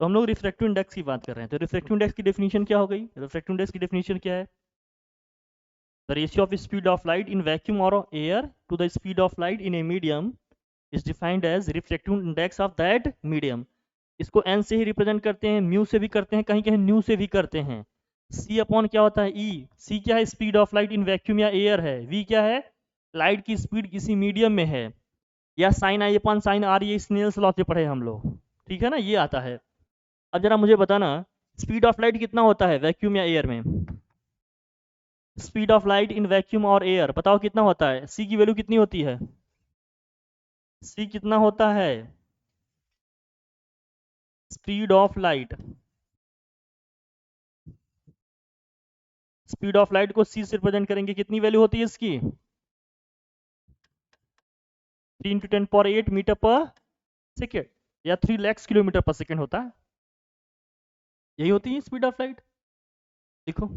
तो हम लोग रिफ्रैक्टिव इंडेक्स की बात कर रहे हैं। तो रिफ्रैक्टिव इंडेक्स की डेफिनेशन क्या हो गई? रिफ्रैक्टिव इंडेक्स की डेफिनेशन क्या है? The ratio of speed of light in vacuum और air to the speed of light in a medium is defined as refractive index of that medium. इसको n से ही रिप्रेजेंट करते हैं, म्यू से भी करते हैं, कहीं कहीं न्यू से भी करते हैं। सी अपॉन क्या होता है? ई। सी क्या है? Speed of light in vacuum या एयर है। वी क्या है? लाइट की स्पीड किसी मीडियम में है। या sine i upon sine r, ये स्नेल्स लॉ से पढ़े हम लोग, ठीक है ना, ये आता है। अब जरा मुझे बताना, स्पीड ऑफ लाइट कितना होता है वैक्यूम या एयर में? Speed of light in vacuum और एयर बताओ कितना होता है? सी की वैल्यू कितनी होती है? सी कितना होता है? Speed of light, speed of light को सी से रिप्रेजेंट करेंगे, कितनी वैल्यू होती है इसकी? 3 × 10⁸ मीटर पर सेकेंड, या 3 लाख किलोमीटर पर सेकेंड होता है। यही होती है स्पीड ऑफ लाइट। देखो,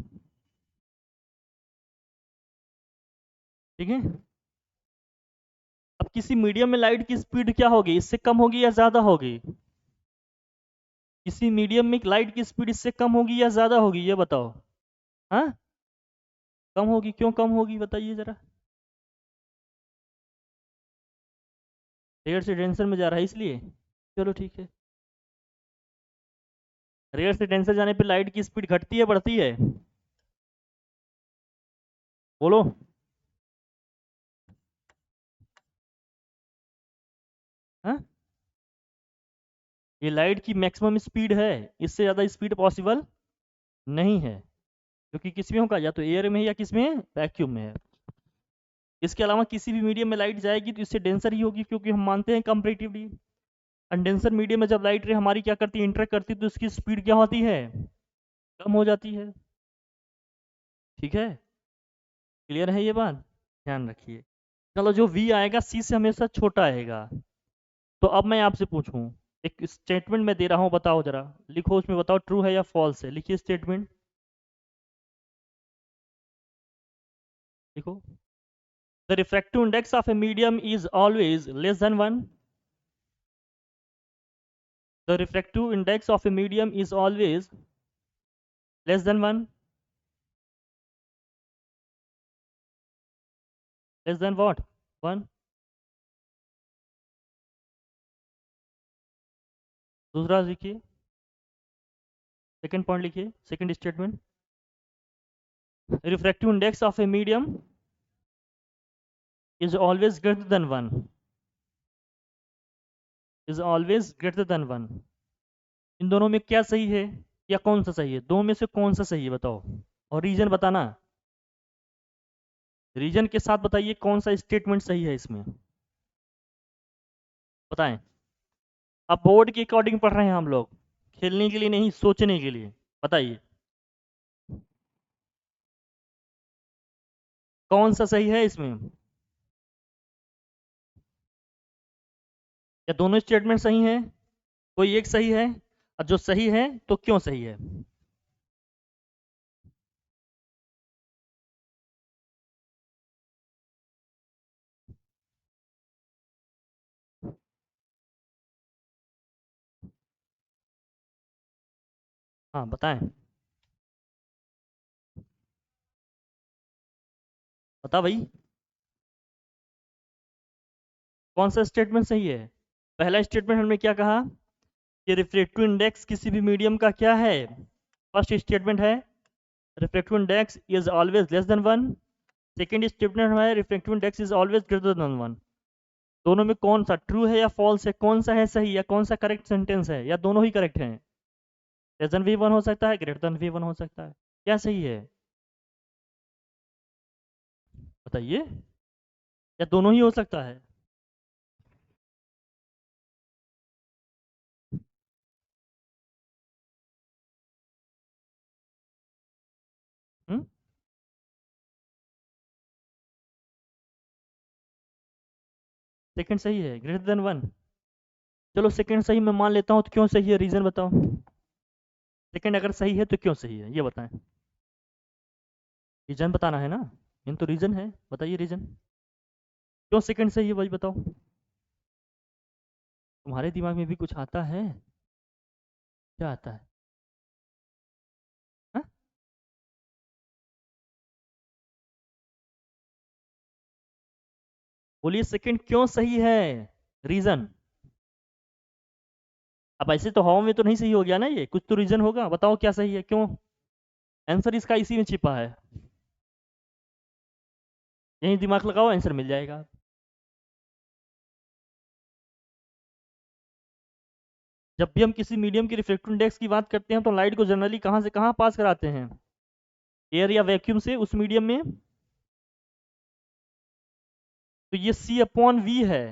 ठीक है। अब किसी मीडियम में लाइट की स्पीड क्या होगी? इससे कम होगी या ज्यादा होगी? किसी मीडियम में लाइट की स्पीड इससे कम होगी या ज्यादा होगी, ये बताओ। हाँ, कम होगी। क्यों कम होगी बताइए जरा। रेयर से डेंसर में जा रहा है इसलिए। चलो ठीक है। रेयर से डेंसर जाने पे लाइट की स्पीड घटती है बढ़ती है? बोलो। हाँ, ये लाइट की मैक्सिमम स्पीड है, इससे ज़्यादा स्पीड पॉसिबल नहीं है। क्योंकि किस में होगा? या तो एयर में है या किस में है? वैक्यूम में है। इसके अलावा किसी भी मीडियम में लाइट जाएगी तो इससे डेंसर ही होगी, क्योंकि हम मानते हैं कंपैरेटिवली कंडेंसर मीडियम में जब लाइट रे हमारी क्या करती है? इंटरेक्ट करती है, तो इसकी स्पीड क्या होती है? कम हो जाती है। ठीक है, क्लियर है ये बात? ध्यान रखिए। चलो, जो वी आएगा सी से हमेशा छोटा आएगा। तो अब मैं आपसे पूछूं, एक स्टेटमेंट मैं दे रहा हूं, बताओ जरा, लिखो उसमें, बताओ ट्रू है या फॉल्स है। लिखिए स्टेटमेंट, लिखो। The refractive index of A medium is always less than 1। The refractive index of A medium is always less than 1। Less than what? 1। दूसरा लिखिए, सेकंड पॉइंट लिखिए, second statement. Refractive index of A medium is always greater than 1। Is always greater than 1। इन दोनों में क्या सही है, या कौन सा सही है? दो में से कौन सा सही है बताओ, और रीजन बताना। रीजन के साथ बताइए कौन सा स्टेटमेंट सही है इसमें, बताएं। अब बोर्ड के अकॉर्डिंग पढ़ रहे हैं हम लोग, खेलने के लिए नहीं, सोचने के लिए। बताइए कौन सा सही है इसमें, या दोनों स्टेटमेंट सही हैं? कोई एक सही है, और जो सही है तो क्यों सही है? हाँ बताएं, बता भाई। कौन सा स्टेटमेंट सही है? पहला स्टेटमेंट हमने क्या कहा कि रिफ्रैक्टिव इंडेक्स किसी भी मीडियम का क्या है? फर्स्ट स्टेटमेंट है refractive index is always less than 1। Second statement है refractive index is always greater than 1। दोनों में कौन सा ट्रू है या फॉल्स है? कौन सा है सही, या कौन सा करेक्ट सेंटेंस है, या दोनों ही करेक्ट हैं? लेस देन वी वन हो सकता है, ग्रेटर देन वी वन हो सकता है। क्या सही है बताइए, या दोनों ही हो सकता है? हम्म, सेकंड सही है, ग्रेटर देन 1। चलो सेकंड सही मैं मान लेता हूँ, तो क्यों सही है रीजन बताओ। सेकंड अगर सही है तो क्यों सही है, ये बताएं। रीजन बताना है ना, इन तो रीजन है, बताइए रीजन क्यों सेकंड सही है भाई, बताओ। तुम्हारे दिमाग में भी कुछ आता है? क्या आता है? हाँ? बोलिए सेकंड क्यों सही है? रीजन? अब ऐसे तो हवा में तो नहीं सही हो गया ना, ये कुछ तो रीजन होगा, बताओ क्या सही है, क्यों? आंसर इसका इसी में छिपा है, यही दिमाग लगाओ आंसर मिल जाएगा। जब भी हम किसी मीडियम की रिफ्रैक्टिव इंडेक्स की बात करते हैं तो लाइट को जनरली कहाँ से कहाँ पास कराते हैं? एयर या वैक्यूम से उस मीडियम में। तो ये सी अपॉन वी है।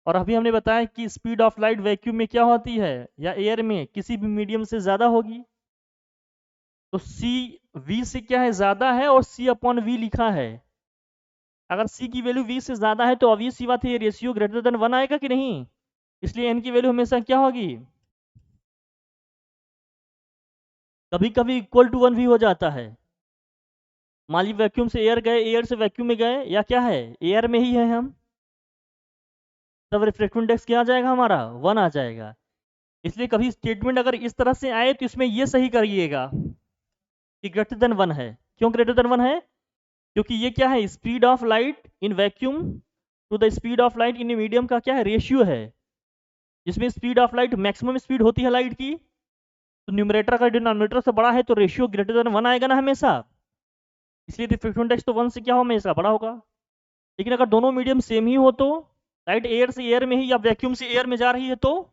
और अभी हमने बताया कि स्पीड ऑफ लाइट वैक्यूम में क्या होती है, या एयर में किसी भी मीडियम से ज्यादा होगी। तो सी वी से क्या है, ज्यादा है, और सी अपॉन वी लिखा है। अगर सी की वैल्यू वी से ज्यादा है तो ऑब्वियस सी बात है, ये रेशियो ग्रेटर देन 1 आएगा कि नहीं? इसलिए एन की वैल्यू हमेशा क्या होगी? कभी कभी इक्वल टू 1 भी हो जाता है। मान ली वैक्यूम से एयर गए, एयर से वैक्यूम में गए, या क्या है, एयर में ही है हम, तब रिफ्रैक्टिव इंडेक्स क्या आ जाएगा हमारा, 1 आ जाएगा। इसलिए कभी स्टेटमेंट अगर इस तरह से आए तो इसमें ये सही करिएगा कि ग्रेटर देन 1 है। क्यों ग्रेटर देन 1 है? क्योंकि ये क्या है, speed of light in vacuum to the speed of light in medium का क्या है, रेशियो है। जिसमें speed of light maximum speed होती है लाइट की, तो न्यूमरेटर अगर डिनोमिनेटर से बड़ा है तो रेशियो ग्रेटर देन 1 आएगा ना हमेशा। इसलिए रिफ्रैक्टिव इंडेक्स तो 1 से क्या हो, हमेशा बड़ा होगा। लेकिन अगर दोनों मीडियम सेम ही हो तो, लाइट एयर से एयर में ही या वैक्यूम से एयर में जा रही है, तो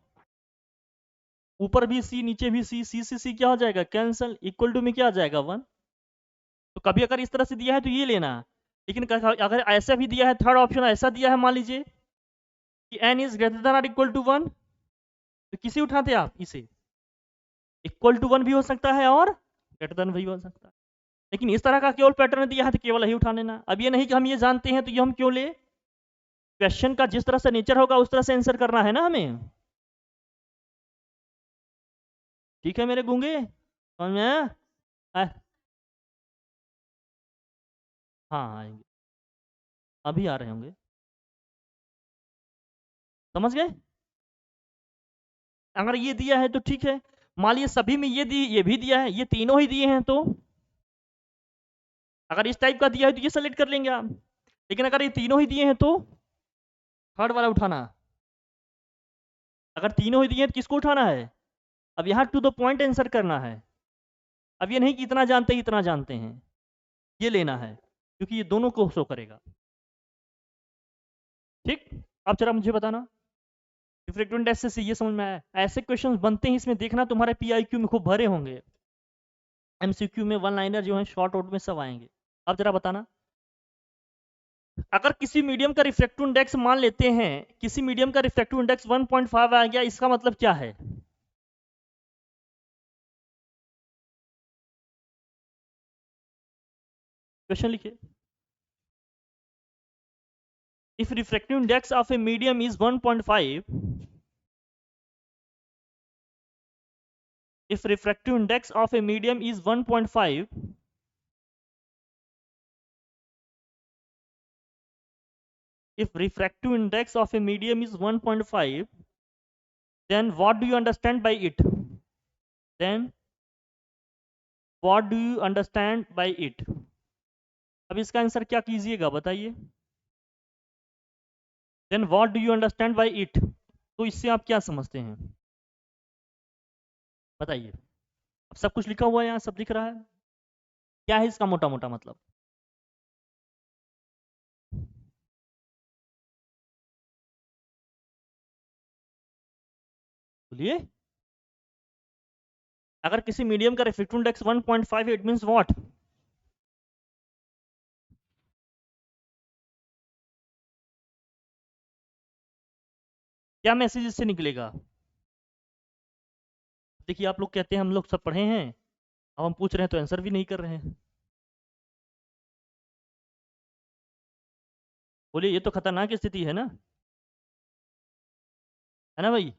ऊपर भी सी नीचे भी सी, सी से सी क्या हो जाएगा, कैंसल, इक्वल टू में क्या आ जाएगा, 1। तो कभी अगर इस तरह से दिया है तो ये लेना। लेकिन अगर ऐसा भी दिया है, थर्ड ऑप्शन ऐसा दिया है, मान लीजिए कि एन इज ग्रेटर देन और इक्वल टू 1, तो किसे उठाते आप, इसे। इक्वल टू 1 भी हो सकता है और ग्रेटर देन भी हो सकता है। लेकिन इस तरह का केवल पैटर्न दिया है तो केवल यही उठा लेना। अब ये नहीं कि हम ये जानते हैं तो ये हम क्यों ले, क्वेश्चन का जिस तरह से नेचर होगा उस तरह से आंसर करना है ना हमें। ठीक है मेरे गूंगे, समझ में आया? हाँ आएंगे, अभी आ रहे होंगे। समझ गए? अगर ये दिया है तो ठीक है, मान लीजिए सभी में ये भी दिया है, ये तीनों ही दिए हैं, तो अगर इस टाइप का दिया है तो ये सेलेक्ट कर लेंगे आप। लेकिन अगर ये तीनों ही दिए हैं तो थर्ड वाला उठाना। अगर तीनों ही दिए हैं तो किसको उठाना है? अब यहाँ टू द पॉइंट आंसर करना है। अब ये नहीं कि इतना जानते ही इतना जानते हैं, ये लेना है, क्योंकि ये दोनों को शो करेगा। ठीक। अब जरा मुझे बताना, रिफ्रैक्टिव इंडेक्स से ये समझ में आया? ऐसे क्वेश्चंस बनते हैं इसमें, देखना तुम्हारे पीआईक्यू में खूब भरे होंगे, एमसीक्यू में वन लाइनर जो है शॉर्ट आउट में सब आएंगे। अब जरा बताना, अगर किसी मीडियम का रिफ्रैक्टिव इंडेक्स मान लेते हैं, किसी मीडियम का रिफ्रैक्टिव इंडेक्स 1.5 आ गया, इसका मतलब क्या है? क्वेश्चन लिखिए। If refractive index of A medium is 1.5, if refractive index of a medium is 1.5, if refractive index of a medium is 1.5, then what do you understand by it? Then what do you understand by it? अब इसका answer क्या कीजिएगा बताइए। Then what do you understand by it? तो इससे आप क्या समझते हैं बताइए। अब सब कुछ लिखा हुआ है यहाँ, सब दिख रहा है, क्या है इसका मोटा मोटा मतलब? बोलिए। अगर किसी मीडियम का refractive index 1.5 it means what? क्या मैसेज इससे निकलेगा? देखिए आप लोग कहते हैं हम लोग सब पढ़े हैं, अब हम पूछ रहे हैं तो आंसर भी नहीं कर रहे हैं। बोलिए, ये तो खतरनाक स्थिति है ना भाई?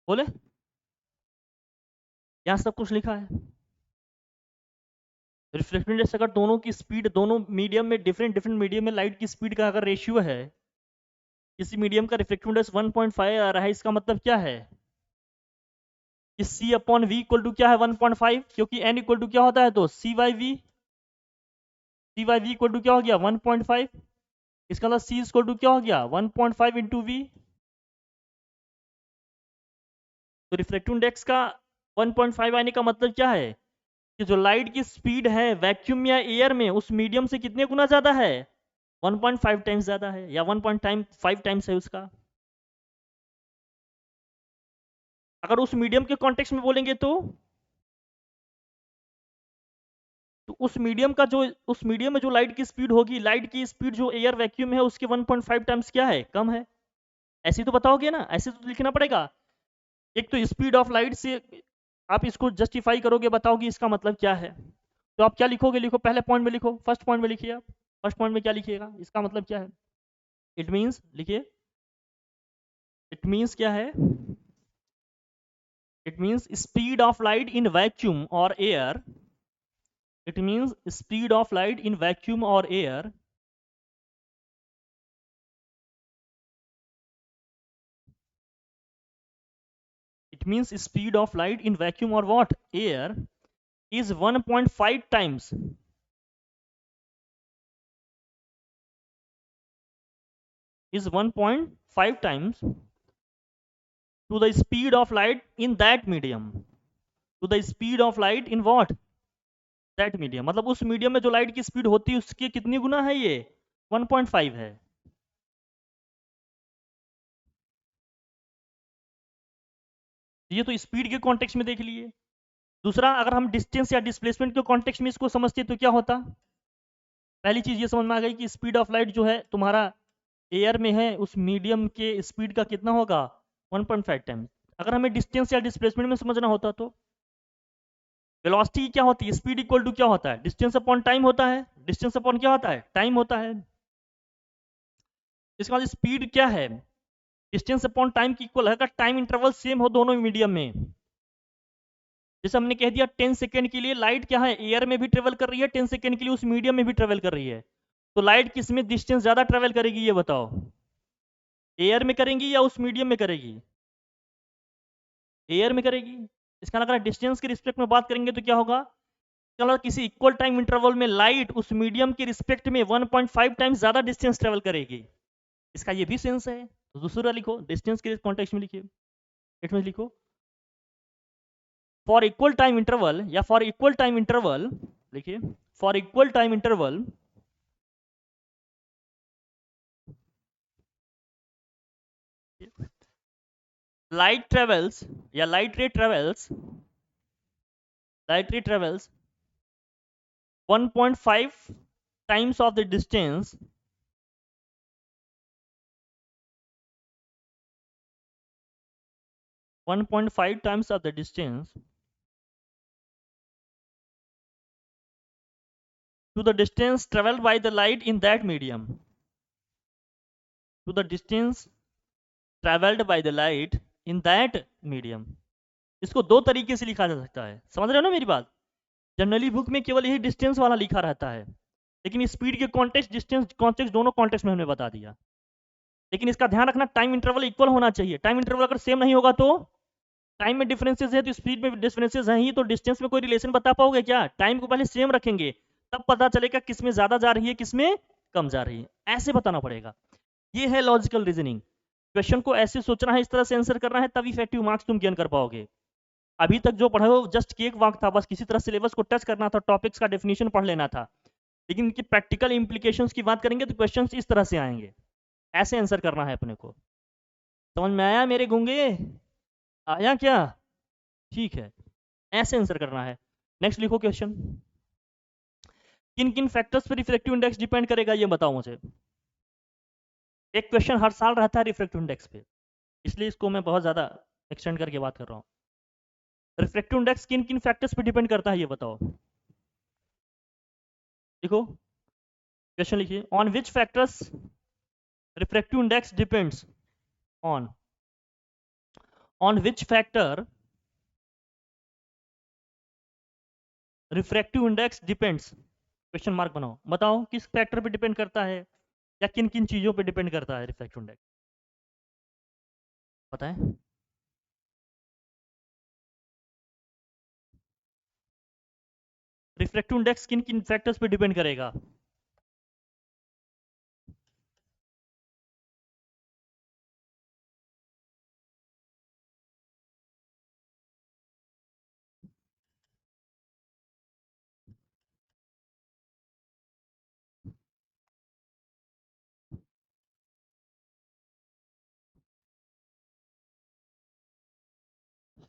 बोले, यहाँ सब कुछ लिखा है। रिफ्लेक्टिव इंडेक्स अगर दोनों की स्पीड, दोनों मीडियम में डिफरेंट डिफरेंट मीडियम में लाइट की स्पीड का अगर रेशियो है, इसी मीडियम का रिफ्रैक्टिव इंडेक्स 1.5 आ रहा है, इसका मतलब क्या है कि C upon V equal to क्या है 1.5, क्योंकि N इक्वल टू क्या होता है तो C by V equal to क्या हो गया 1.5। इसका मतलब C इक्वल टू क्या हो गया 1.5 इंटू V। तो रिफ्रैक्टिव इंडेक्स का 1.5 आने का मतलब क्या है कि जो लाइट की स्पीड है वैक्यूम या एयर में उस मीडियम से कितने गुना ज्यादा है 1.5 टाइम्स ज्यादा है, या 1.5 टाइम्स है उसका। अगर उस मीडियम के कॉन्टेक्स्ट में बोलेंगे तो उस मीडियम में जो लाइट की स्पीड होगी, लाइट की स्पीड जो एयर वैक्यूम है उसके 1.5 टाइम्स क्या है कम है। ऐसे ही तो बताओगे ना, ऐसे तो लिखना पड़ेगा। एक तो स्पीड ऑफ लाइट से आप इसको जस्टिफाई करोगे, बताओगे इसका मतलब क्या है। तो आप क्या लिखोगे, लिखो पहले पॉइंट में, लिखो फर्स्ट पॉइंट में लिखिए आप। फर्स्ट पॉइंट में क्या लिखिएगा, इसका मतलब क्या है। इट मीन्स लिखिए, इट मीन्स क्या है, it means speed of light in vacuum और air, it means speed of light in vacuum और air it means speed of light in vacuum or what air is 1.5 times is 1.5 times to the speed of light in that medium, to the speed of light in what that medium, मतलब उस medium में जो light की speed होती है उसकी कितनी गुना है ये 1.5 है। ये तो स्पीड के कॉन्टेक्स्ट में देख लिए। दूसरा, अगर हम डिस्टेंस या डिस्प्लेसमेंट के कॉन्टेक्स्ट में इसको समझते तो क्या होता। पहली चीज ये समझ में आ गई कि स्पीड ऑफ लाइट जो है तुम्हारा एयर में है उस मीडियम के स्पीड का कितना होगा 1.5 टाइम्स। अगर हमें डिस्टेंस या डिस्प्लेसमेंट में समझना होता तो वेलोसिटी क्या होती है, स्पीड इक्वल टू क्या होता है डिस्टेंस अपॉन टाइम होता है, डिस्टेंस अपॉन क्या होता है टाइम होता है। इसके बाद स्पीड क्या है डिस्टेंस अपॉन टाइम की इक्वल है अगर टाइम इंटरवल सेम हो दोनों मीडियम में। जैसे हमने कह दिया 10 सेकंड के लिए लाइट क्या है एयर में भी ट्रेवल कर रही है, 10 सेकंड के लिए उस मीडियम में भी ट्रेवल कर रही है, तो लाइट किस में डिस्टेंस ज्यादा ट्रेवल करेगी ये बताओ, एयर में करेंगी या उस मीडियम में करेगी, एयर में करेगी। इसका अगर डिस्टेंस के रिस्पेक्ट में बात करेंगे तो क्या होगा, चलो किसी इक्वल टाइम इंटरवल में लाइट उस मीडियम के रिस्पेक्ट में 1.5 टाइम्स ज्यादा डिस्टेंस ट्रेवल करेगी, इसका ये भी सेंस है। तो दूसरा लिखो डिस्टेंस के कॉन्टेक्स्ट में लिखिए, इसमें लिखो फॉर इक्वल टाइम इंटरवल या फॉर इक्वल टाइम इंटरवल, लिखिए for equal time interval light travels या light ray travels 1.5 times of the distance 1.5 times of the distance to the distance traveled by the light in that medium, to the distance traveled by the light in that medium। इसको दो तरीके से लिखा जा सकता है, समझ रहे हो ना मेरी बात। जनरली बुक में केवल यही डिस्टेंस वाला लिखा रहता है, लेकिन स्पीड के कॉन्टेक्स्ट डिस्टेंस कॉन्टेक्स्ट दोनों कॉन्टेक्स्ट में हमने बता दिया। लेकिन इसका ध्यान रखना टाइम इंटरवल इक्वल होना चाहिए, टाइम इंटरवल अगर सेम नहीं होगा तो टाइम में डिफरेंसेस है तो स्पीड में डिफरेंसेस हैं ही, तो डिस्टेंस में कोई रिलेशन बता पाओगे क्या, टाइम को पहले सेम रखेंगे तब पता चलेगा किसमें ज्यादा जा रही है किसमें कम जा रही है, ऐसे बताना पड़ेगा। ये है लॉजिकल रीजनिंग। क्वेश्चन को ऐसे सोचना है, इस तरह से आंसर करना है, तब इफेक्टिव मार्क्स तुम गेन कर पाओगे। अभी तक जो पढ़े हो जस्ट केक वाक था, बस किसी तरह सिलेबस को टच करना था, टॉपिक्स का डेफिनेशन पढ़ लेना था। लेकिन इनकी प्रैक्टिकल इंप्लीकेशंस की बात करेंगे तो क्वेश्चंस इस तरह से आएंगे, ऐसे आंसर करना है अपने को। समझ में आया मेरे गूंगे, आया क्या, ठीक है, ऐसे आंसर करना है। नेक्स्ट लिखो क्वेश्चन, किन किन फैक्टर्स पर रिफ्रैक्टिव इंडेक्स डिपेंड करेगा ये बताओ मुझे। एक क्वेश्चन हर साल रहता है रिफ्रैक्टिव इंडेक्स पे, इसलिए इसको मैं बहुत ज्यादा एक्सटेंड करके बात कर रहा हूँ। रिफ्रैक्टिव इंडेक्स किन किन फैक्टर्स पे डिपेंड करता है ये बताओ। देखो क्वेश्चन लिखिए, on which factors refractive index depends, on which factor refractive index depends, question mark बनाओ, बताओ किस फैक्टर पे डिपेंड करता है या किन किन चीजों पे डिपेंड करता है रिफ्रैक्टिव इंडेक्स। पता है? रिफ्रैक्टिव इंडेक्स किन किन फैक्टर्स पे डिपेंड करेगा?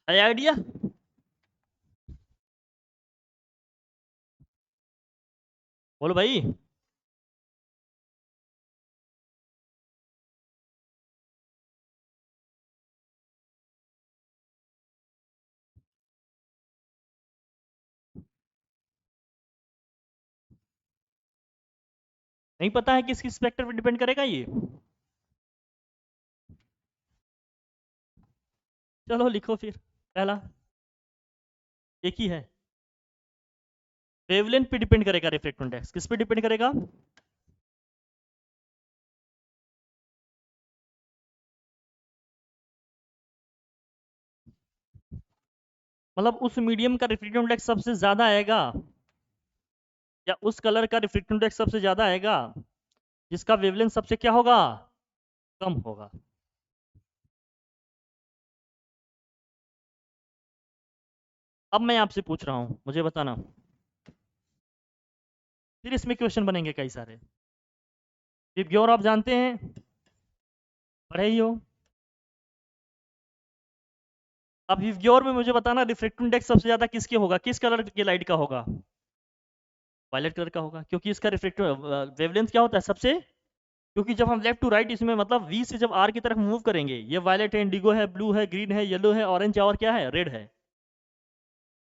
है आइडिया? बोलो भाई। नहीं पता है किस किस फैक्टर पे डिपेंड करेगा ये? चलो लिखो फिर। पहला एक ही है, वेवलेंथ पे डिपेंड करेगा रिफ्रैक्टिव इंडेक्स। किस पे डिपेंड करेगा? मतलब उस मीडियम का रिफ्रैक्टिव इंडेक्स सबसे ज्यादा आएगा, या उस कलर का रिफ्रैक्टिव इंडेक्स सबसे ज्यादा आएगा जिसका वेवलेंथ सबसे क्या होगा, कम होगा। अब मैं आपसे पूछ रहा हूं, मुझे बताना। फिर इसमें क्वेश्चन बनेंगे कई सारे। विबग्योर आप जानते हैं, पढ़े ही हो। अब विबग्योर में मुझे बताना रिफ्रैक्टिव इंडेक्स सबसे ज्यादा किसके होगा, किस कलर के लाइट का होगा? वायलेट कलर का होगा, क्योंकि इसका रिफ्रैक्टिव वेवलेंथ क्या होता है सबसे, क्योंकि जब हम लेफ्ट टू राइट इसमें मतलब वी से जब आर की तरफ मूव करेंगे, ये वायलेट है, इंडिगो है, ब्लू है, ग्रीन है, येलो है, ऑरेंज है, और क्या है, रेड है।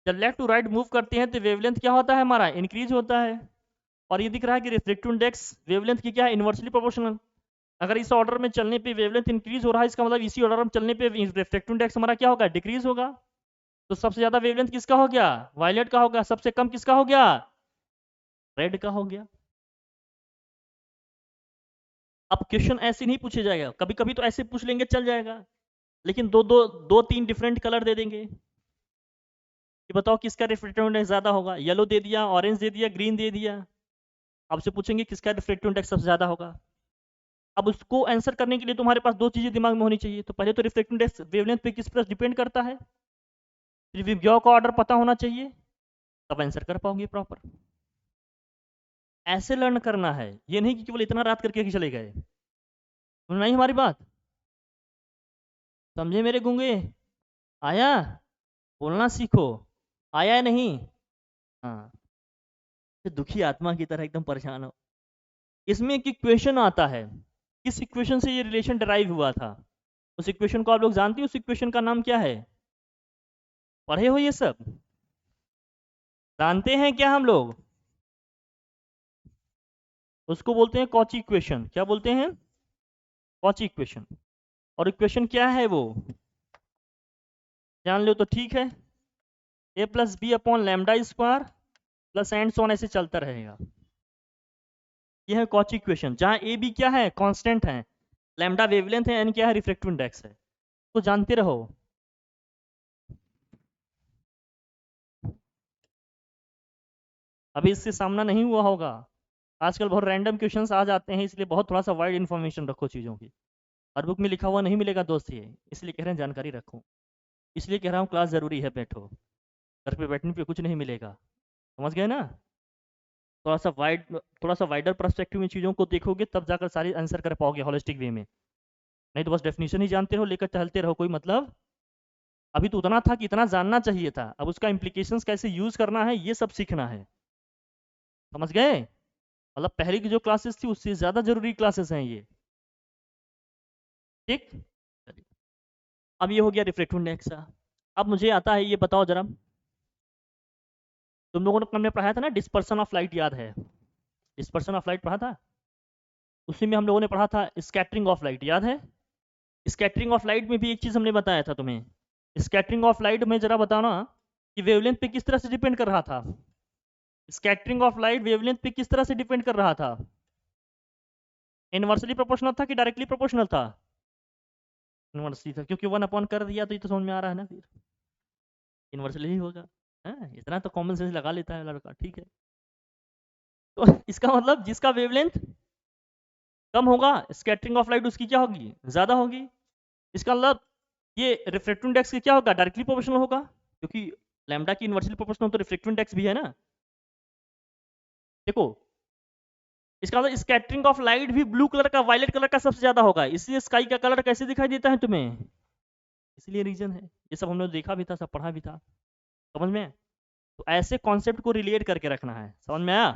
जब लेफ्ट टू राइट मूव करते हैं तो वेवलेंथ क्या होता है हमारा, इंक्रीज होता है। और ये दिख रहा है कि रिफ्रैक्टिव इंडेक्स वेवलेंथ की क्या है, इनवर्सली प्रोपोर्शनल। अगर इस ऑर्डर में चलने पे वेवलेंथ इंक्रीज हो रहा है, इसका मतलब इसी ऑर्डर में चलने पे रिफ्रैक्टिव इंडेक्स हमारा क्या होगा, डिक्रीज होगा। तो सबसे ज्यादा वेवलेंथ किसका हो गया, वायलेट का होगा। सबसे कम किसका हो गया, रेड का हो गया। अब क्वेश्चन ऐसे नहीं पूछे जाएगा, कभी कभी तो ऐसे पूछ लेंगे चल जाएगा, लेकिन दो दो दो तीन डिफरेंट कलर दे देंगे कि बताओ किसका रिफ्रैक्टिव इंडेक्स ज्यादा होगा। येलो दे दिया, ऑरेंज दे दिया, ग्रीन दे दिया। आपसे पूछेंगे किसका रिफ्रैक्टिव इंडेक्स सबसे ज्यादा होगा। अब उसको आंसर करने के लिए तुम्हारे पास दो चीजें दिमाग में होनी चाहिए। तो पहले तो रिफ्रैक्टिव इंडेक्स वेवलेंथ पे किस पर डिपेंड करता है, फिर विबग्योर का ऑर्डर पता होना चाहिए, तब आंसर कर पाओगे प्रॉपर। ऐसे लर्न करना है, ये नहीं कि केवल इतना रात करके चले गए। सुन नहीं हमारी बात, समझे मेरे गूंगे? आया? बोलना सीखो। आया है नहीं? हाँ। तो दुखी आत्मा की तरह एकदम परेशान हो। इसमें एक इक्वेशन आता है, किस इक्वेशन से ये रिलेशन डराइव हुआ था, उस इक्वेशन को आप लोग जानते हो? उस इक्वेशन का नाम क्या है, पढ़े हो ये सब, जानते हैं क्या हम लोग? उसको बोलते हैं कॉची इक्वेशन। क्या बोलते हैं, कॉची इक्वेशन। और इक्वेशन क्या है वो, जान लो तो ठीक है। A plus b upon lambda square plus and so on, ऐसे चलता रहेगा। ये है कॉची इक्वेशन, जहां ए बी क्या है, कांस्टेंट है, लैम्डा वेवलेंथ है, एन क्या है, रिफ्रैक्टिव इंडेक्स है। तो जानते रहो। अभी इससे सामना नहीं हुआ होगा, आजकल बहुत रैंडम क्वेश्चंस आ जाते हैं, इसलिए बहुत थोड़ा सा वाइड इन्फॉर्मेशन रखो चीज़ों की। हर बुक में लिखा हुआ नहीं मिलेगा दोस्त, ये इसलिए कह रहे हैं जानकारी रखो। इसलिए कह रहा हूँ क्लास ज़रूरी है, बैठो। घर पे बैठने पे कुछ नहीं मिलेगा, समझ गए ना? थोड़ा सा वाइड, थोड़ा सा वाइडर पर्सपेक्टिव में चीज़ों को देखोगे तब जाकर सारी आंसर कर पाओगे होलिस्टिक वे में। नहीं तो बस डेफिनेशन ही जानते रहो, लेकर टहलते रहो, कोई मतलब। अभी तो उतना था कि इतना जानना चाहिए था, अब उसका इम्प्लीकेशंस कैसे यूज करना है ये सब सीखना है। समझ गए? मतलब पहले की जो क्लासेस थी उससे ज़्यादा जरूरी क्लासेस हैं ये। ठीक, चलिए। अब ये हो गया रिफ्रैक्टिव इंडेक्स का। अब मुझे आता है, ये बताओ जरा, तुम लोगों ने हमने पढ़ाया था ना डिस्पर्सन ऑफ लाइट, याद है? डिस्पर्सन ऑफ लाइट पढ़ा था। उसी में हम लोगों ने पढ़ा था स्कैटरिंग ऑफ लाइट, याद है? स्कैटरिंग ऑफ लाइट में भी एक चीज हमने बताया था तुम्हें। स्कैटरिंग ऑफ लाइट में जरा बताना कि वेवलेंथ पे किस तरह से डिपेंड कर रहा था। स्कैटरिंग ऑफ लाइट वेवलेंथ पे किस तरह से डिपेंड कर रहा था, इनवर्सली प्रोपोर्शनल था कि डायरेक्टली प्रोपोर्शनल था? इन्वर्सली था, क्योंकि 1 कर दिया तो ये तो समझ में आ रहा है ना, फिर इन्वर्सली ही होगा। इतना तो कॉमन सेंस लगा लेता है लड़का, ठीक है। तो इसका मतलब जिसका वेवलेंथ कम होगा, स्कैटरिंग ऑफ लाइट उसकी क्या होगी, ज्यादा होगी। इसका मतलब ये रिफ्रैक्टिव इंडेक्स क्या होगा, डायरेक्टली प्रोपोर्शनल होगा, क्योंकि लैम्डा की इन्वर्सली प्रोपोर्शनल तो रिफ्रैक्टिव इंडेक्स भी है ना। देखो, इसका मतलब स्कैटरिंग ऑफ लाइट भी ब्लू कलर का, वायलेट कलर का सबसे ज्यादा होगा, इसलिए स्काई का कलर कैसे दिखाई देता है तुम्हें, इसलिए रीजन है। ये सब हमने देखा भी था, सब पढ़ा भी था, समझ में। तो ऐसे कॉन्सेप्ट को रिलेट करके रखना है, समझ में आया।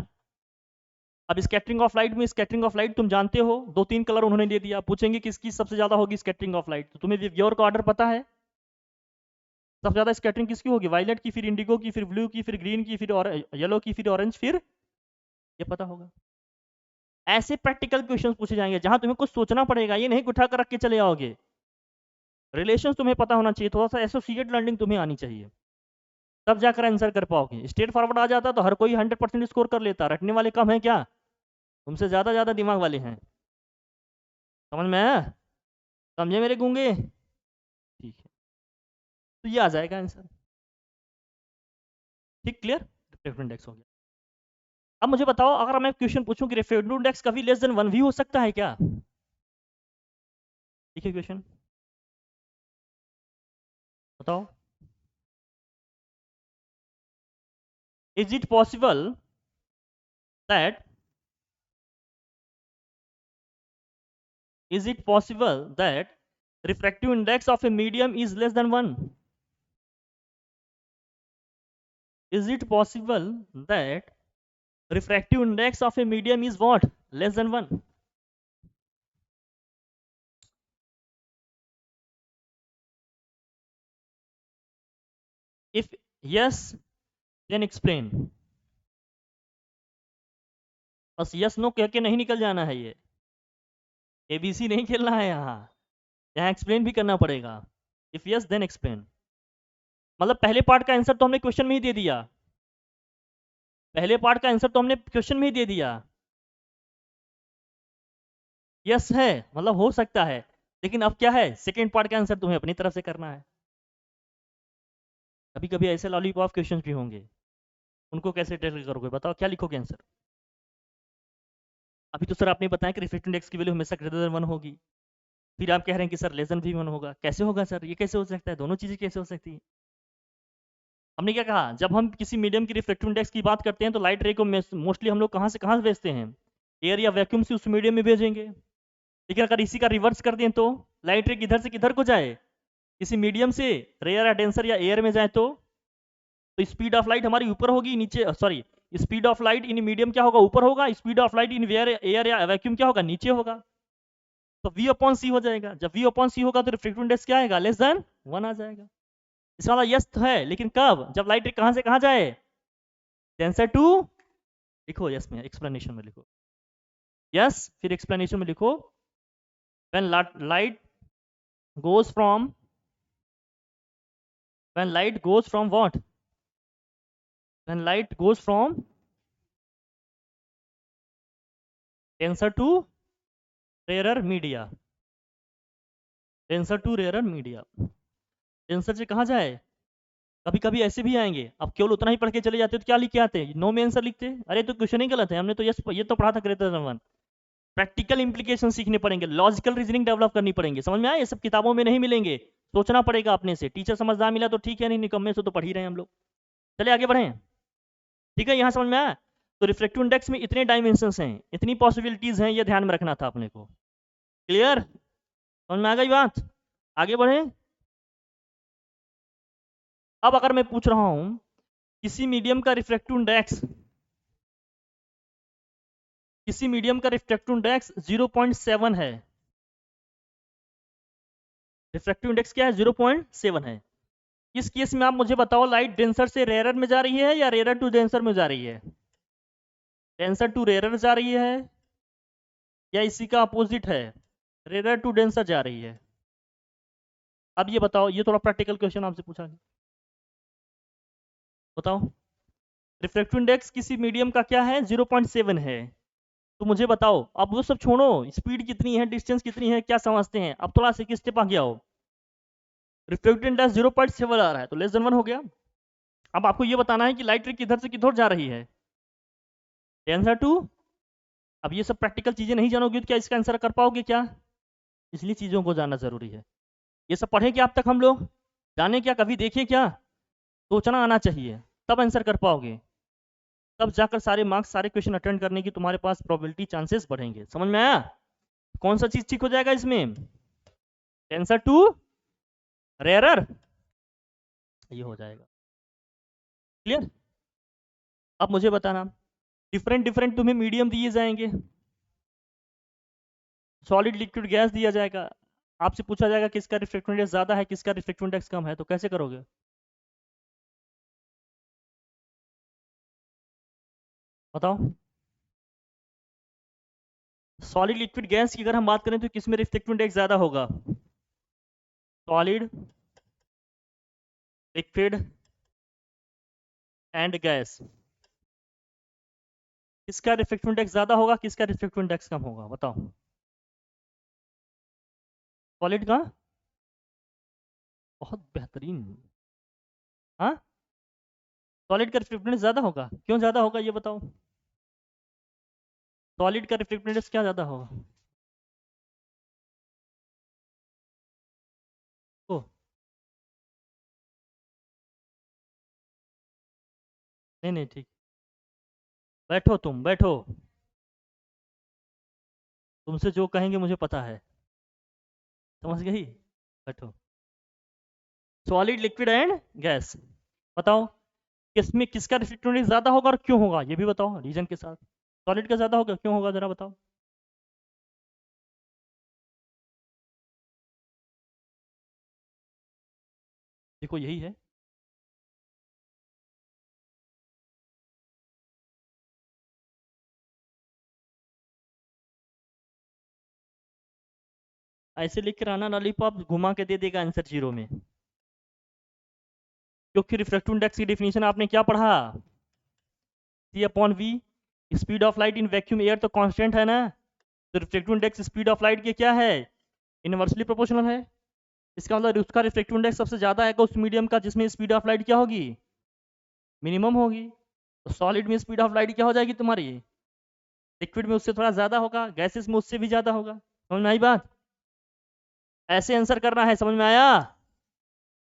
अब स्कैटरिंग ऑफ लाइट में, स्कैटरिंग ऑफ लाइट तुम जानते हो, 2-3 कलर उन्होंने दे दिया, पूछेंगे किसकी सबसे ज्यादा होगी स्कैटरिंग ऑफ लाइट, तो तुम्हें विवयोर का ऑर्डर पता है, सबसे ज्यादा स्कैटरिंग किसकी होगी, वायलेट की, फिर इंडिगो की, फिर ब्लू की, फिर ग्रीन की, फिर येलो की, फिर ऑरेंज, फिर ये पता होगा। ऐसे प्रैक्टिकल क्वेश्चंस पूछे जाएंगे जहां तुम्हें कुछ सोचना पड़ेगा, ये नहीं उठा कर रख के चले आओगे। रिलेशन तुम्हें पता होना चाहिए, थोड़ा सा एसोसिएट लर्निंग तुम्हें आनी चाहिए, तब जाकर आंसर कर पाओगे। स्ट्रेट फॉरवर्ड आ जाता तो हर कोई 100% स्कोर कर लेता, रटने वाले कम है क्या, तुमसे ज्यादा ज्यादा दिमाग वाले हैं, समझ में आया, समझे मेरे गूंगे, ठीक है। तो ये आ जाएगा आंसर, ठीक, क्लियर। रिफ्रैक्टिव इंडेक्स हो गया। अब मुझे बताओ, अगर मैं क्वेश्चन पूछूं कि रिफ्रैक्टिव इंडेक्स कभी लेस देन 1 भी हो सकता है क्या, ठीक है क्वेश्चन, बताओ। Is it possible that, is it possible that refractive index of a medium is less than 1? Is it possible that refractive index of a medium is what, less than 1? If yes, then explain. बस yes no कह के नहीं निकल जाना है, ये ABC नहीं खेलना है यहाँ, यहाँ एक्सप्लेन भी करना पड़ेगा। इफ यस देन एक्सप्लेन, मतलब पहले पार्ट का आंसर तो हमने क्वेश्चन में ही दे दिया, पहले पार्ट का आंसर तो हमने क्वेश्चन में ही दे दिया, यस है मतलब हो सकता है, लेकिन अब क्या है, सेकेंड पार्ट का आंसर तुम्हें अपनी तरफ से करना है। कभी कभी ऐसे लॉलीपॉप क्वेश्चन भी होंगे, उनको कैसे टैकल करोगे, बताओ क्या लिखोगे आंसर। अभी तो सर आपने बताया कि रिफ्रैक्टिव इंडेक्स की वैल्यू हमेशा ग्रेटर देन 1 होगी, फिर आप कह रहे हैं कि सर लेस देन भी 1 होगा, कैसे होगा सर, ये कैसे हो सकता है, दोनों चीजें कैसे हो सकती है। हमने क्या कहा, जब हम किसी मीडियम की रिफ्रैक्टिव इंडेक्स की बात करते हैं तो लाइट रे को मोस्टली हम लोग कहाँ से कहाँ भेजते हैं, एयर या वैक्यूम से उस मीडियम में भेजेंगे। लेकिन अगर इसी का रिवर्स कर दें तो लाइट रे किधर से किधर को जाए, किसी मीडियम से रेयर या डेंसर या एयर में जाए तो स्पीड ऑफ लाइट हमारी ऊपर होगी, नीचे, sorry, speed of light in medium क्या होगा, ऊपर होगा, speed of light in air या वैक्यूम क्या होगा, नीचे होगा। तो v अपॉन सी हो जाएगा, जब v अपॉन सी होगा तो रिफ्रैक्टिव इंडेक्स क्या आएगा, लेस देन 1 आ जाएगा। इसका मतलब यस है, लेकिन कब, जब लाइट कहां से कहां जाए, डेंसर टू, लिखो यस में, एक्सप्लेनेशन में लिखो यस, फिर एक्सप्लेनेशन में लिखो when light goes from, when light goes from what, when light goes from denser to rarer media, denser to rarer media, denser से कहां जाए, कभी कभी ऐसे भी आएंगे, अब केवल उतना ही पढ़ के चले जाते तो क्या लिख के आते, नो में आंसर लिखते, अरे तो क्वेश्चन ही गलत है, हमने तो यस ये तो पढ़ा था ग्रेटर देन 1। प्रैक्टिकल इंप्लीकेशन सीखने पड़ेंगे, लॉजिकल रीजनिंग डेवलप करनी पड़ेंगे, समझ में आया, ये सब किताबों में नहीं मिलेंगे, सोचना पड़ेगा अपने से, टीचर समझदार मिला तो ठीक है, नहीं निकम्मे से तो पढ़ ही रहे हैं हम लोग। चले आगे बढ़े, ठीक है, यहाँ समझ में आया। तो रिफ्रैक्टिव इंडेक्स में इतने डायमेंशंस हैं, इतनी पॉसिबिलिटीज हैं, ये ध्यान में रखना था अपने को, क्लियर, समझ में आ गई बात, आगे बढ़े। अब अगर मैं पूछ रहा हूं किसी मीडियम का रिफ्रैक्टिव इंडेक्स, किसी मीडियम का रिफ्रैक्टिव इंडेक्स 0.7 है, रिफ्रैक्टिव इंडेक्स क्या है, 0.7 है, इस केस में आप मुझे बताओ लाइट डेंसर से रेयर में जा रही है या रेयर टू डेंसर में जा रही है, डेंसर टू रेयर जा रही है या इसी का अपोजिट है, रेयर टू डेंसर जा रही है। अब ये बताओ, ये थोड़ा प्रैक्टिकल क्वेश्चन आपसे पूछा गया, बताओ रिफ्रैक्टिव इंडेक्स किसी मीडियम का क्या है, 0.7 है, तो मुझे बताओ, अब वो सब छोड़ो, स्पीड कितनी है, डिस्टेंस कितनी है, क्या समझते हैं, अब थोड़ा सा स्टेप आगे आओ। रिफ्लेक्टेड इंडेक्स 0.7 आ रहा है तो लेस देन 1 हो गया। अब आपको ये बताना है कि लाइट रे किधर से किधर जा रही है, आंसर 2। अब ये सब प्रैक्टिकल चीजें नहीं जानोगे तो क्या इसका आंसर कर पाओगे क्या, इसलिए चीजों को जानना जरूरी है। ये सब पढ़े क्या अब तक हम लोग, जाने क्या, कभी देखे क्या, सोचना आना चाहिए, तब आंसर कर पाओगे, तब जाकर सारे मार्क्स सारे क्वेश्चन अटेंड करने की तुम्हारे पास प्रोबेबिलिटी चांसेस बढ़ेंगे। समझ में आया, कौन सा चीज ठीक हो जाएगा इसमें, आंसर 2 रेयरर, ये हो जाएगा। क्लियर। अब मुझे बताना, डिफरेंट डिफरेंट तुम्हें मीडियम दिए जाएंगे, सॉलिड लिक्विड गैस दिया जाएगा, आपसे पूछा जाएगा किसका रिफ्लेक्टिव इंडेक्स ज्यादा है, किसका रिफ्लेक्टिव इंडेक्स कम है, तो कैसे करोगे, बताओ। सॉलिड लिक्विड गैस की अगर हम बात करें तो किसमें रिफ्लेक्टिव इंडेक्स ज्यादा होगा, सॉलिड लिक्विड एंड गैस, किसका रिफ्लेक्टिव इंडेक्स ज्यादा होगा, किसका रिफ्लेक्टिव इंडेक्स कम होगा, बताओ। सॉलिड का, बहुत बेहतरीन। हाँ, सॉलिड का रिफ्लेक्टिव इंडेक्स ज्यादा होगा, क्यों ज्यादा होगा ये बताओ, सॉलिड का रिफ्लेक्टिव इंडेक्स क्या ज्यादा होगा, ओ नहीं नहीं ठीक, बैठो तुम बैठो, तुमसे जो कहेंगे मुझे पता है, समझ गई, बैठो। सॉलिड लिक्विड एंड गैस, बताओ किसमें किसका रिफ्लेक्टिव इंडेक्स ज्यादा होगा और क्यों होगा, ये भी बताओ रीजन के साथ। सॉलिड का ज्यादा होगा, क्यों होगा जरा बताओ। देखो यही है, ऐसे लिख कर आना, लॉलीपॉप घुमा के दे देगा आंसर जीरो में, क्योंकि रिफ्लेक्टिव इंडेक्स की डेफिनेशन आपने क्या पढ़ा, c upon v, speed of light in vacuum air तो कांस्टेंट है ना, तो reflective index speed of light के क्या है, इनवर्सली प्रोपोर्शनल है। इसका मतलब उसका रिफ्लेक्टिव इंडेक्स सबसे ज्यादा आएगा उस मीडियम का जिसमें स्पीड ऑफ लाइट क्या होगी, मिनिमम होगी। तो सॉलिड में स्पीड ऑफ लाइट क्या हो जाएगी तुम्हारी, लिक्विड में उससे थोड़ा ज्यादा होगा, गैसेस में उससे भी ज्यादा होगा। समझ में आई बात, ऐसे आंसर करना है, समझ में आया।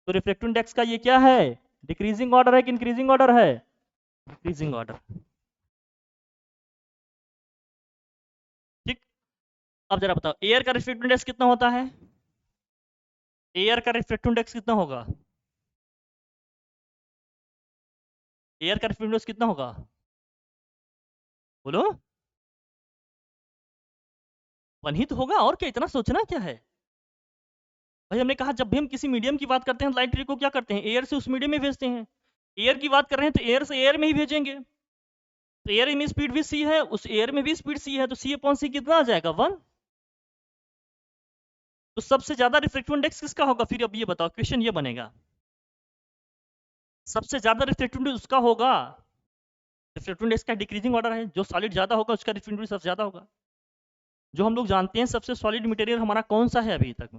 तो रिफ्लेक्टिव इंडेक्स का ये क्या है, डिक्रीजिंग ऑर्डर है कि इंक्रीजिंग ऑर्डर है, डिक्रीजिंग ऑर्डर। ठीक। अब जरा बताओ एयर का रिफ्लेक्टिव इंडेक्स कितना होता है, एयर का रिफ्लेक्टिव इंडेक्स कितना होगा, एयर का रिफ्लेक्टिव इंडेक्स कितना होगा, बोलो। वन ही तो होगा, और क्या इतना सोचना क्या है। भाई हमने कहा जब भी हम किसी मीडियम की बात करते हैं लाइट रे को क्या करते हैं, एयर से उस मीडियम में भेजते हैं, एयर की बात कर रहे हैं तो एयर से एयर में ही भेजेंगे, तो एयर में स्पीड भी सी है, उस एयर में भी स्पीड सी है, तो सी अपॉन सी कितना आ जाएगा 1। तो सबसे ज्यादा रिफ्लेक्टिव इंडेक्स किसका होगा, फिर अब ये बताओ, क्वेश्चन ये बनेगा, सबसे ज्यादा रिफ्लेक्टिव इंडेक्स उसका होगा, रिफ्लेक्टिव इंडेक्स का डिक्रीजिंग ऑर्डर है, जो सॉलिड ज्यादा होगा उसका रिफ्लेक्टिव इंडेक्स सबसे ज्यादा होगा। जो हम लोग जानते हैं सबसे सॉलिड मटेरियल हमारा कौन सा है अभी तक,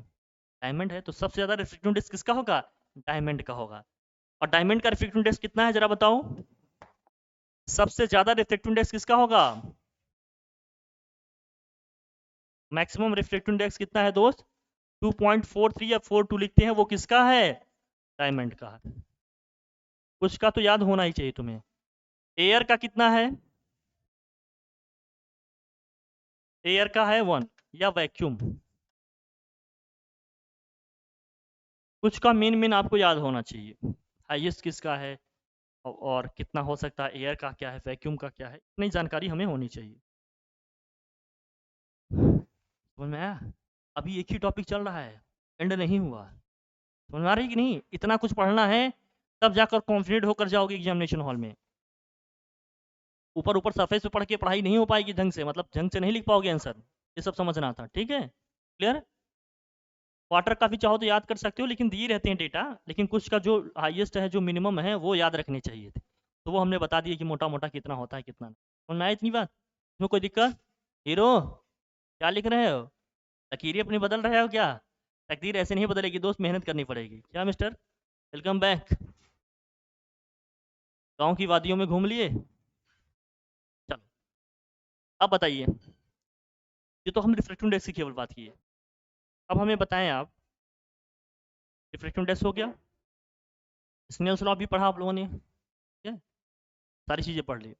डायमंड है, तो सबसे ज्यादा रिफ्लेक्टिव इंडेक्स किसका होगा, डायमंड का होगा। और डायमंड का रिफ्लेक्टिव इंडेक्स कितना है जरा बताओ, सबसे ज्यादा रिफ्लेक्टिव इंडेक्स किसका होगा, मैक्सिमम रिफ्लेक्टिव इंडेक्स कितना है दोस्त, 2.43 या 42 लिखते हैं, वो किसका है, डायमंड का। कुछ का तो याद होना ही चाहिए तुम्हें। एयर का कितना है, एयर का है 1, या वैक्यूम, कुछ का मेन मेन आपको याद होना चाहिए, हाईएस्ट किसका है, और कितना हो सकता है, एयर का क्या है, वैक्यूम का क्या है, इतनी जानकारी हमें होनी चाहिए। समझ में आया, अभी एक ही टॉपिक चल रहा है, एंड नहीं हुआ, समझ में आ रही कि नहीं, इतना कुछ पढ़ना है तब जाकर कॉन्फिडेंट होकर जाओगे एग्जामिनेशन हॉल में। ऊपर ऊपर सरफेस पे पढ़ के पढ़ाई नहीं हो पाएगी ढंग से, मतलब ढंग से नहीं लिख पाओगे आंसर, ये सब समझना था, ठीक है, क्लियर। क्वार्टर का भी चाहो तो याद कर सकते हो, लेकिन दिए रहते हैं डेटा, लेकिन कुछ का जो हाईएस्ट है जो मिनिमम है वो याद रखने चाहिए थे, तो वो हमने बता दिया कि मोटा मोटा कितना होता है कितना नहीं। समझ में आया इतनी बात, इसमें कोई दिक्कत। हीरो क्या लिख रहे हो? लकीरें अपनी बदल रहे हो क्या? तकदीर ऐसे नहीं बदलेगी दोस्त, मेहनत करनी पड़ेगी। क्या मिस्टर, वेलकम बैक। गांव की वादियों में घूम लिए? चलो अब बताइए, ये तो हम रिफ्रैक्टिव इंडेक्स की केवल बात की है। अब हमें बताएं आप, रिफ्रैक्टिव इंडेक्स हो गया, स्नेल्स लॉ भी पढ़ा आप लोगों ने, ठीक है, सारी चीज़ें पढ़ ली।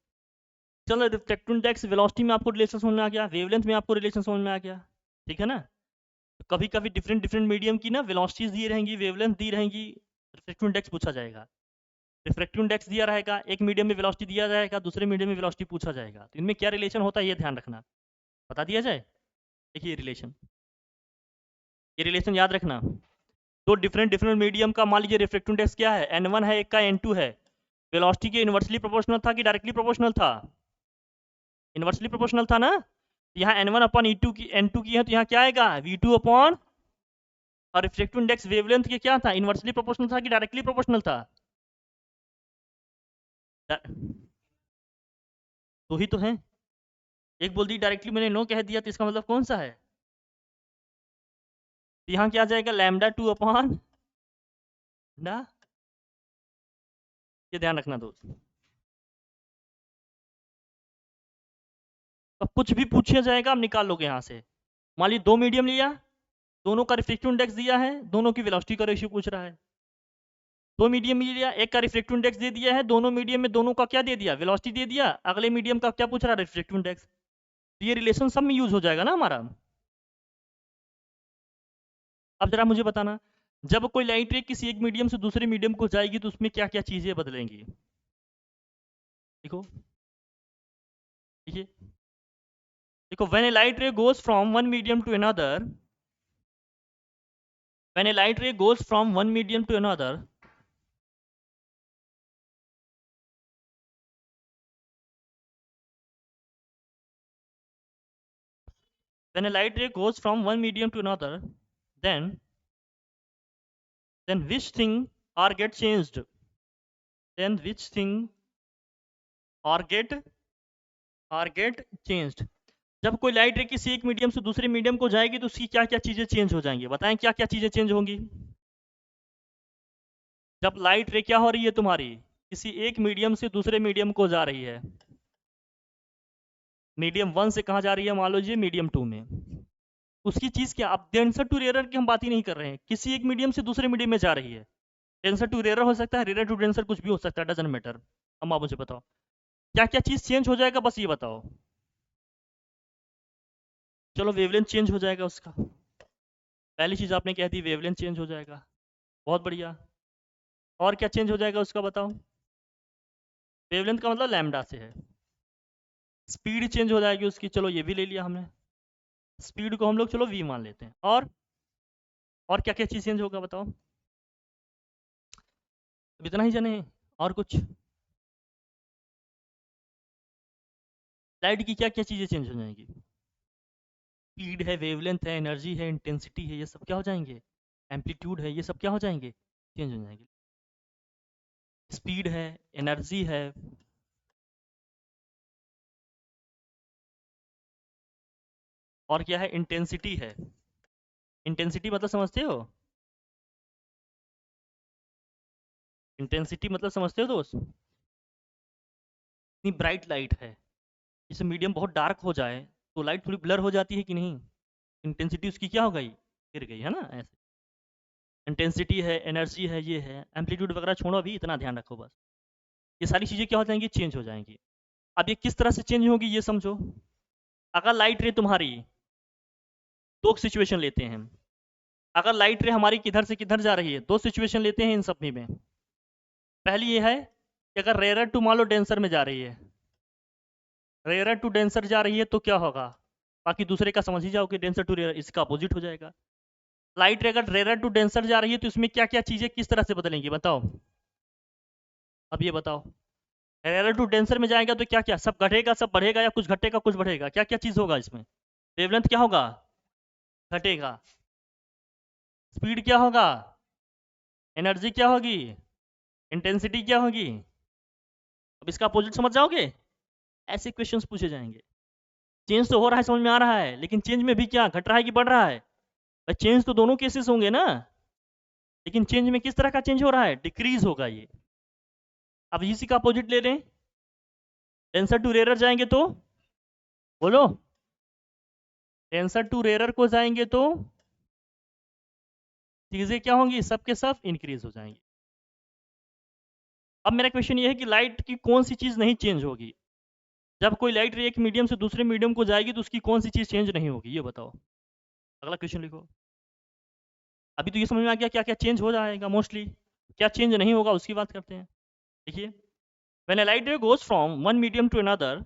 चलो रिफ्रैक्टिव इंडेक्स वेलोसिटी में आपको रिलेशन समझ में आ गया, वेवलेंथ में आपको रिलेशन समझ में आ गया, ठीक है ना। कभी कभी डिफरेंट डिफरेंट मीडियम की ना वेलोसिटीज दी रहेंगी, वेवलेंथ दी रहेंगी, रिफ्रैक्टिव इंडेक्स पूछा जाएगा। रिफ्रैक्टिव इंडेक्स दिया रहेगा, एक मीडियम में वेलोसिटी दिया जाएगा, दूसरे मीडियम में वेलोसिटी पूछा जाएगा, तो इनमें क्या रिलेशन होता है ये ध्यान रखना, बता दिया जाए। देखिए रिलेशन, ये रिलेशन याद रखना। दो डिफरेंट डिफरेंट मीडियम का मान लीजिए रिफ्रैक्टिव इंडेक्स क्या है, n1 है, एक का n2 है, वेलोसिटी के इनवर्सली प्रोपोर्शनल था कि डायरेक्टली प्रोपोर्शनल था? इनवर्सली प्रोपोर्शनल था ना। यहाँ n1 अपॉन e2 की n2 की है, तो यहाँ क्या आएगा v2 अपॉन, और रिफ्रैक्टिव इंडेक्स वेवलेंथ के क्या था, इनवर्सली प्रोपोर्शनल था कि डायरेक्टली प्रोपोर्शनल था? दो ही तो हैं, एक बोल दी डायरेक्टली, मैंने नो कह दिया, तो इसका मतलब कौन सा है? तो यहाँ क्या आ जाएगा, लैम्डा 2 अपॉन ना, ये ध्यान रखना दोस्त। तो कुछ भी पूछा जाएगा आप निकाल लोगे यहाँ से। मान लीजिए दो मीडियम लिया, दोनों का रिफ्रैक्टिव इंडेक्स दिया है, दोनों की वेलोसिटी का रेशियो पूछ रहा है। दो मीडियम लिया, एक का रिफ्रैक्टिव इंडेक्स दे दिया है, दोनों मीडियम में दोनों का क्या दे दिया, वेलोसिटी दे दिया, अगले मीडियम का क्या पूछ रहा है, रिफ्रैक्टिव इंडेक्स। तो ये रिलेशन सब में यूज हो जाएगा ना हमारा। अब जरा मुझे बताना, जब कोई लाइट रे किसी एक मीडियम से दूसरे मीडियम को जाएगी तो उसमें क्या क्या चीजें बदलेंगी? देखो, देखिए, देखो, when a light ray goes from one medium to another, when a light ray goes from one medium to another, when a light ray goes from one medium to another, then which thing are get changed? Then which thing are get changed? जब कोई light रे किसी एक medium से दूसरे medium को जाएगी तो उसकी क्या क्या चीजें चेंज हो जाएंगी, बताएं क्या क्या चीजें चेंज होंगी? जब लाइट रे क्या हो रही है तुम्हारी, किसी एक मीडियम से दूसरे मीडियम को जा रही है, मीडियम 1 से कहा जा रही है, मान लीजिए मीडियम 2 में, उसकी चीज क्या, अब डेंसर टू रेयर की हम बात ही नहीं कर रहे हैं, किसी एक मीडियम से दूसरे मीडियम में जा रही है, डेंसर टू रेयर हो सकता है, रेयर टू डेंसर कुछ भी हो सकता है, डजंट मैटर। अब आप मुझे बताओ क्या क्या चीज चेंज हो जाएगा, बस ये बताओ। चलो वेवलेंथ चेंज हो जाएगा उसका, पहली चीज आपने कह दी, वेवलेंथ चेंज हो जाएगा, बहुत बढ़िया। और क्या चेंज हो जाएगा उसका बताओ? वेवलेंथ का मतलब लैम्डा से है। स्पीड चेंज हो जाएगी उसकी, चलो ये भी ले लिया हमने, स्पीड को हम लोग चलो v मान लेते हैं। और क्या क्या चीज चेंज होगा बताओ? अब इतना ही जाने, और कुछ? लाइट की क्या क्या चीजें चेंज हो जाएंगी? स्पीड है, वेवलेंथ है, एनर्जी है, इंटेंसिटी है, ये सब क्या हो जाएंगे, एम्पलीट्यूड है, ये सब क्या हो जाएंगे, चेंज हो जाएंगे। स्पीड है, एनर्जी है, और क्या है, इंटेंसिटी है। इंटेंसिटी मतलब समझते हो? इंटेंसिटी मतलब समझते हो दोस्त? इतनी ब्राइट लाइट है, जैसे मीडियम बहुत डार्क हो जाए तो लाइट थोड़ी ब्लर हो जाती है कि नहीं, इंटेंसिटी उसकी क्या हो गई, गिर गई है ना, ऐसे। इंटेंसिटी है, एनर्जी है, ये है, एम्पलीट्यूड वगैरह छोड़ो, अभी इतना ध्यान रखो बस। ये सारी चीज़ें क्या हो जाएंगी, चेंज हो जाएंगी। अब ये किस तरह से चेंज होगी ये समझो। अगर लाइट रे तुम्हारी, दो सिचुएशन लेते हैं, अगर लाइट रे हमारी किधर से किधर जा रही है, दो सिचुएशन लेते हैं इन सब में। पहली ये है कि अगर रेयर टू मान लो डेंसर में जा रही है, रेयर टू डेंसर जा रही है तो क्या होगा, बाकी दूसरे का समझ ही जाओ कि डेंसर टू रेयर इसका अपोजिट हो जाएगा। लाइट रे अगर रेयर टू डेंसर जा रही है तो इसमें क्या क्या चीजें किस तरह से बदलेंगी बताओ? अब ये बताओ, रेयर टू डेंसर में जाएगा तो क्या क्या सब घटेगा, सब बढ़ेगा, या कुछ घटेगा कुछ बढ़ेगा, क्या क्या चीज होगा इसमें? वेवलेंथ क्या होगा, घटेगा। स्पीड क्या होगा, एनर्जी क्या होगी, इंटेंसिटी क्या होगी? अब इसका अपोजिट समझ जाओगे, ऐसे क्वेश्चंस पूछे जाएंगे। चेंज तो हो रहा है, समझ में आ रहा है, लेकिन चेंज में भी क्या घट रहा है कि बढ़ रहा है? चेंज तो दोनों केसेस होंगे ना, लेकिन चेंज में किस तरह का चेंज हो रहा है? डिक्रीज होगा ये। अब इसी का अपोजिट ले लें, डेंसर टू रेयर जाएंगे तो बोलो, डेंसर टू रेयर को जाएंगे तो चीजें क्या होंगी? सब के सब इंक्रीज हो जाएंगी। अब मेरा क्वेश्चन ये है कि लाइट की कौन सी चीज नहीं चेंज होगी? जब कोई लाइट रे एक मीडियम से दूसरे मीडियम को जाएगी तो उसकी कौन सी चीज चेंज नहीं होगी, ये बताओ। अगला क्वेश्चन लिखो। अभी तो ये समझ में आ गया क्या क्या चेंज हो जाएगा मोस्टली, क्या चेंज नहीं होगा उसकी बात करते हैं। देखिए, when a light ray goes from one medium to another,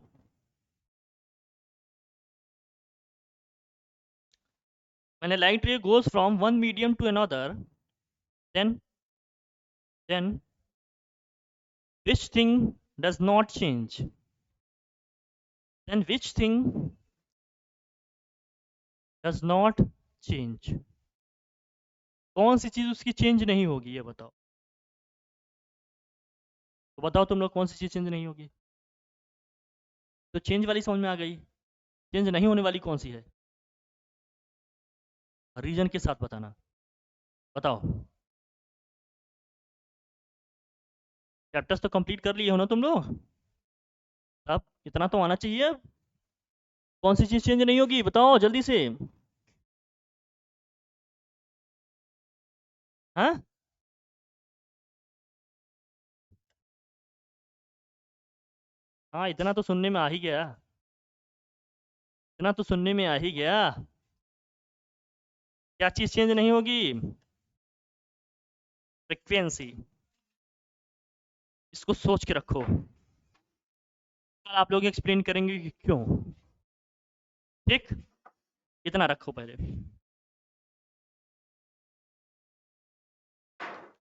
when a light ray goes from one medium to another, then which thing does not change? Then which thing does not change? कौन सी चीज उसकी change नहीं होगी, ये बताओ। तो बताओ तुम लोग, कौन सी चीज चेंज नहीं होगी? तो चेंज वाली समझ में आ गई, चेंज नहीं होने वाली कौन सी है? रीजन के साथ बताना, बताओ। चैप्टर्स तो कंप्लीट कर लिए हो ना तुम लोग, अब इतना तो आना चाहिए। अब कौन सी चीज चेंज नहीं होगी, बताओ जल्दी से। हाँ, हाँ, इतना तो सुनने में आ ही गया, इतना तो सुनने में आ ही गया। क्या चीज चेंज नहीं होगी? फ्रिक्वेंसी। इसको सोच के रखो, कल आप लोग एक्सप्लेन करेंगे कि क्यों। ठीक, इतना रखो पहले।